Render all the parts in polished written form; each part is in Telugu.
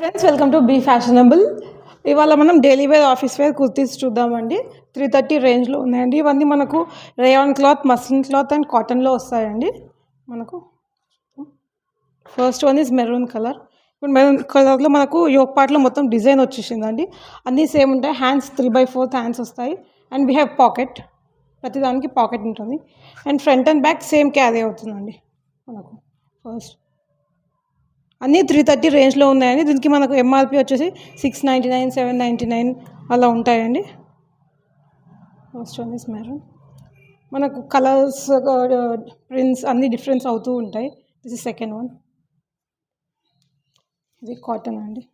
Friends welcome to be fashionable. ఇవాళ మనం daily wear office wear kurtis చూద్దామండి. 330 రేంజ్లో ఉన్నాయండి. ఇవన్నీ మనకు rayon cloth, muslin cloth and కాటన్లో వస్తాయండి. మనకు first one is maroon colour. ఇప్పుడు మెరూన్ కలర్లో మనకు యోక్ పార్ట్లో మొత్తం డిజైన్ వచ్చేసిందండి. అన్నీ సేమ్ ఉంటాయి. హ్యాండ్స్ 3/4 హ్యాండ్స్ వస్తాయి అండ్ వీ హ్యావ్ పాకెట్. ప్రతిదానికి పాకెట్ ఉంటుంది and front and back same carry అవుతుందండి. మనకు ఫస్ట్ అన్నీ 330 రేంజ్లో ఉన్నాయండి. దీనికి మనకు ఎంఆర్పి వచ్చేసి 699, 799 అలా ఉంటాయండి. First one is maroon. మనకు కలర్స్, ప్రింట్స్ అన్నీ డిఫరెన్స్ అవుతూ ఉంటాయి. This is second one. ఇది కాటన్ అండి,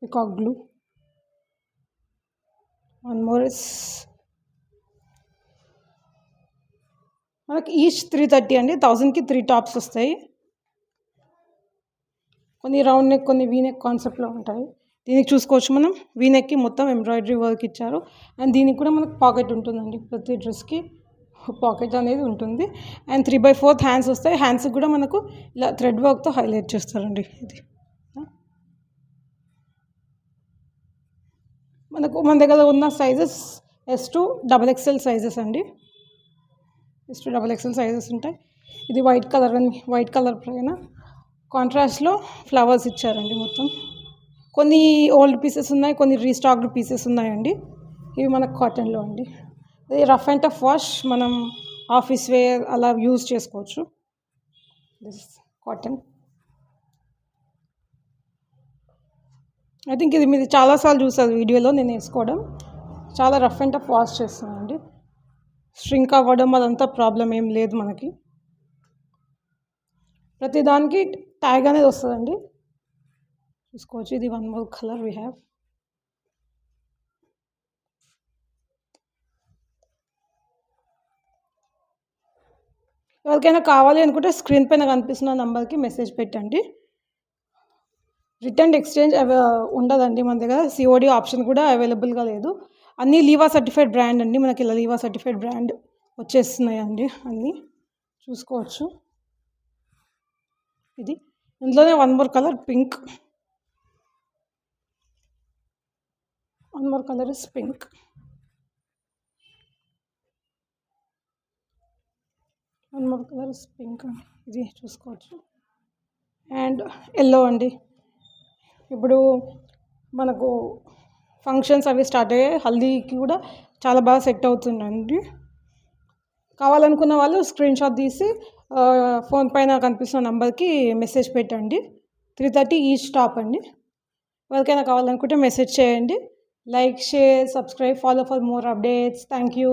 peacock blue. One more is మనకి ఈచ్ 330 అండి. 1000కి 3 టాప్స్ వస్తాయి. కొన్ని రౌండ్ నెక్, కొన్ని వీ నెక్ కాన్సెప్ట్లో ఉంటాయి. దీనికి చూసుకోవచ్చు మనం, వీ నెక్కి మొత్తం ఎంబ్రాయిడరీ వర్క్ ఇచ్చారు అండ్ దీనికి కూడా మనకు పాకెట్ ఉంటుందండి. ప్రతి డ్రెస్కి పాకెట్ అనేది ఉంటుంది అండ్ 3/4 హ్యాండ్స్ వస్తాయి. హ్యాండ్స్కి కూడా మనకు ఇలా థ్రెడ్ వర్క్తో హైలైట్ చేస్తారండి. ఇది మనకు మన దగ్గర ఉన్న sizes S to XXL sizes అండి. S to XXL సైజెస్ ఉంటాయి. ఇది వైట్ కలర్ అండి. వైట్ కలర్ పైన కాంట్రాస్ట్లో ఫ్లవర్స్ ఇచ్చారండి. మొత్తం కొన్ని ఓల్డ్ పీసెస్ ఉన్నాయి, కొన్ని రీస్టాక్డ్ పీసెస్ ఉన్నాయండి. ఇవి మనకు కాటన్లో అండి. ఇది రఫ్ అండ్ టఫ్ వాష్, మనం ఆఫీస్ వేర్ అలా యూజ్ చేసుకోవచ్చు. This cotton. ఐ థింక్ ఇది మీరు చాలాసార్లు చూసారు వీడియోలో నేను వేసుకోవడం. చాలా రఫ్ అండ్ టఫ్ వాష్ చేస్తున్నానండి. స్ట్రింక్ అవ్వడం అదంతా ప్రాబ్లం ఏం లేదు మనకి. ప్రతిదానికి ట్యాగ్ అనేది వస్తుందండి, చూసుకోవచ్చు. ఇది one more colour we have. ఎవరికైనా కావాలి అనుకుంటే స్క్రీన్ పైన కనిపిస్తున్న నెంబర్కి మెసేజ్ పెట్టండి. రిటర్న్ ఎక్స్చేంజ్ ఉండదండి మన దగ్గర. సిఓడి ఆప్షన్ కూడా అవైలబుల్గా లేదు. అన్నీ లీవా సర్టిఫైడ్ బ్రాండ్ అండి. మనకి ఇలా లీవా సర్టిఫైడ్ బ్రాండ్ వచ్చేస్తున్నాయండి. అన్నీ చూసుకోవచ్చు. ఇది ఇందులోనే one more colour pink. One more colour is pink. One more colour is pink. ఇది చూసుకోవచ్చు. అండ్ ఎల్లో అండి. ఇప్పుడు మనకు ఫంక్షన్స్ అవి స్టార్ట్ అయ్యాయి. హల్దీకి కూడా చాలా బాగా సెట్ అవుతుందండి. కావాలనుకున్న వాళ్ళు స్క్రీన్ షాట్ తీసి ఫోన్ పైన కనిపిస్తున్న నెంబర్కి మెసేజ్ పెట్టండి. 330 ఈచ్ టాప్ అండి. ఎవరికైనా కావాలనుకుంటే మెసేజ్ చేయండి. Like, share, subscribe, follow for more updates. Thank you.